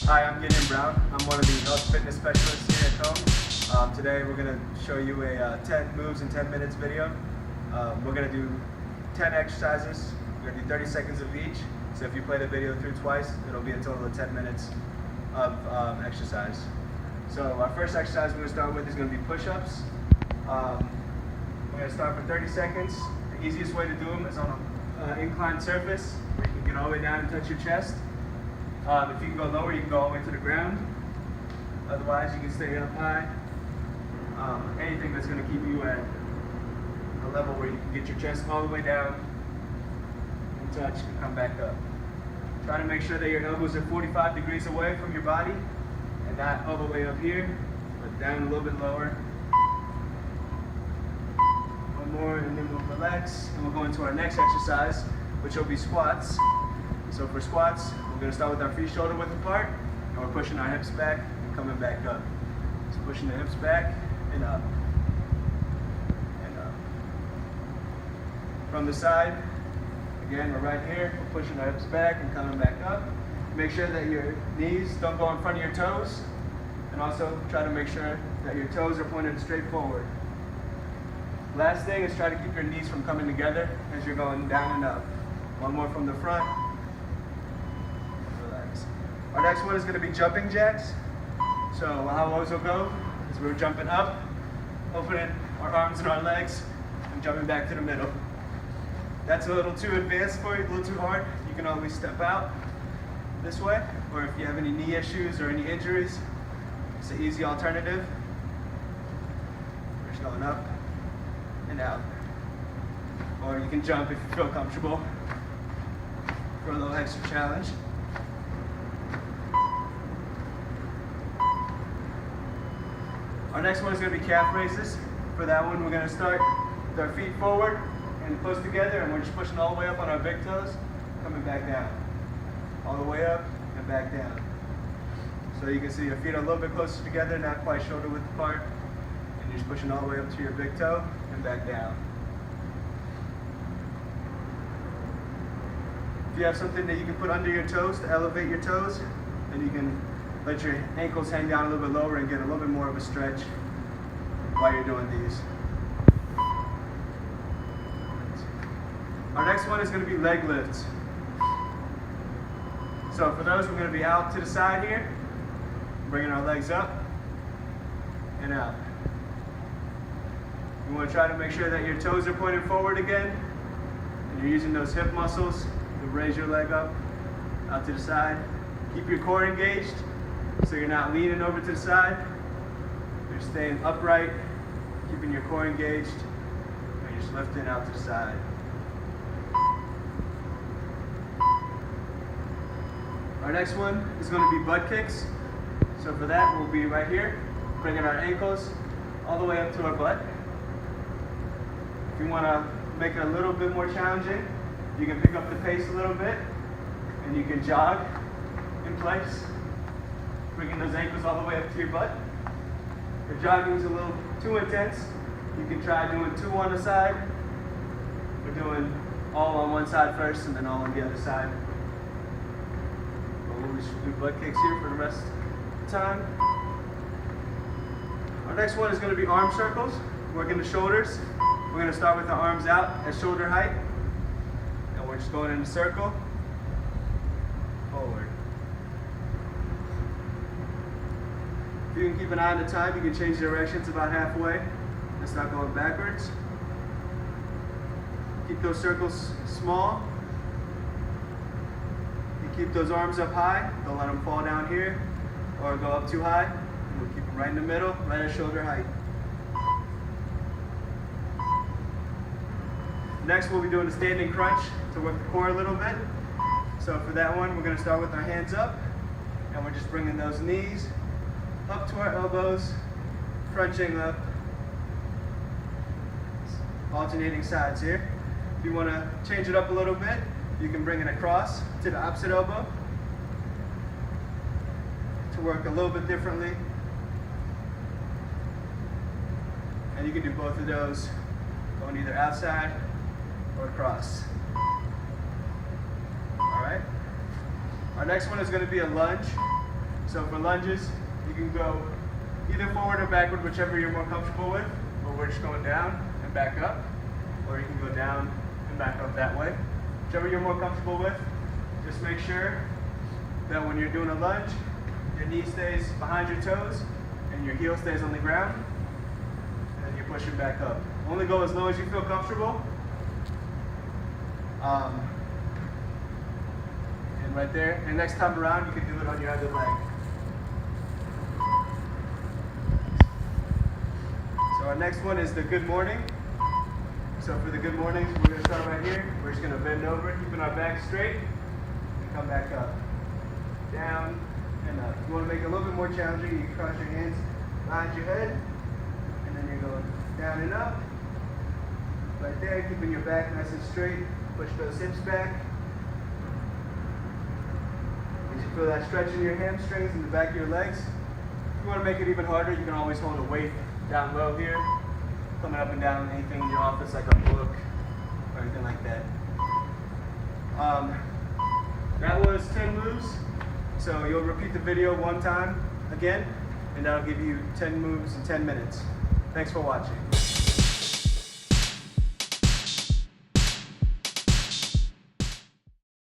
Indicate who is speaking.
Speaker 1: Hi, I'm Gideon Brown. I'm one of the health fitness specialists here at Cone. Today we're going to show you a 10 moves in 10 minutes video. We're going to do 10 exercises. We're going to do 30 seconds of each. So if you play the video through twice, it'll be a total of 10 minutes of exercise. So our first exercise we're going to start with is going to be push-ups. We're going to start for 30 seconds. The easiest way to do them is on an inclined surface where you can get all the way down and touch your chest. If you can go lower, you can go all the way to the ground. Otherwise, you can stay up high. Anything that's going to keep you at a level where you can get your chest all the way down and touch and come back up. Try to make sure that your elbows are 45 degrees away from your body and not all the way up here, but down a little bit lower. One more and then we'll relax and we'll go into our next exercise, which will be squats. So for squats, we're going to start with our feet shoulder width apart, and we're pushing our hips back and coming back up. So pushing the hips back and up, and up. From the side, again, we're right here, we're pushing our hips back and coming back up. Make sure that your knees don't go in front of your toes, and also try to make sure that your toes are pointed straight forward. Last thing is try to keep your knees from coming together as you're going down and up. One more from the front. Our next one is going to be jumping jacks. So how those will go is we're jumping up, opening our arms and our legs, and jumping back to the middle. That's a little too advanced for you, a little too hard. You can always step out this way, or if you have any knee issues or any injuries, it's an easy alternative. We're just going up and out. Or you can jump if you feel comfortable for a little extra challenge. Our next one is going to be calf raises. For that one, we're going to start with our feet forward and close together, and we're just pushing all the way up on our big toes, coming back down. All the way up and back down. So you can see your feet are a little bit closer together, not quite shoulder width apart, and you're just pushing all the way up to your big toe and back down. If you have something that you can put under your toes to elevate your toes, then you can let your ankles hang down a little bit lower and get a little bit more of a stretch while you're doing these. Our next one is going to be leg lifts. So for those, we're going to be out to the side here, bringing our legs up and out. You want to try to make sure that your toes are pointed forward again, and you're using those hip muscles to raise your leg up, out to the side. Keep your core engaged, so you're not leaning over to the side. You're staying upright, keeping your core engaged, and you're just lifting out to the side. Our next one is going to be butt kicks. So for that, we'll be right here, bringing our ankles all the way up to our butt. If you want to make it a little bit more challenging, you can pick up the pace a little bit, and you can jog in place, bringing those ankles all the way up to your butt. If jogging is a little too intense, you can try doing 2 on the side. We're doing all on one side first and then all on the other side. But we'll just do butt kicks here for the rest of the time. Our next one is going to be arm circles, working the shoulders. We're going to start with the arms out at shoulder height, and we're just going in a circle, forward. If you can keep an eye on the time, you can change directions about halfway and start going backwards. Keep those circles small. You keep those arms up high. Don't let them fall down here or go up too high. And we'll keep them right in the middle, right at shoulder height. Next, we'll be doing a standing crunch to work the core a little bit. So for that one, we're going to start with our hands up, and we're just bringing those knees up to our elbows, crunching up, alternating sides here. If you want to change it up a little bit, you can bring it across to the opposite elbow to work a little bit differently. And you can do both of those, going either outside or across. All right. Our next one is going to be a lunge. So for lunges, you can go either forward or backward, whichever you're more comfortable with, but we're just going down and back up, or you can go down and back up that way. Whichever you're more comfortable with, just make sure that when you're doing a lunge, your knee stays behind your toes and your heel stays on the ground, and then you're pushing back up. Only go as low as you feel comfortable. And right there, and next time around, you can do it on your other leg. So our next one is the good morning. So for the good mornings, we're going to start right here. We're just going to bend over, keeping our back straight, and come back up. Down and up. If you want to make it a little bit more challenging, you can cross your hands behind your head, and then you're going down and up. Right there, keeping your back nice and straight. Push those hips back. As you feel that stretch in your hamstrings and the back of your legs. If you want to make it even harder, you can always hold a weight down low here, coming up and down anything in your office like a book or anything like that. That was 10 moves. So you'll repeat the video one time again, and that'll give you 10 moves in 10 minutes. Thanks for watching.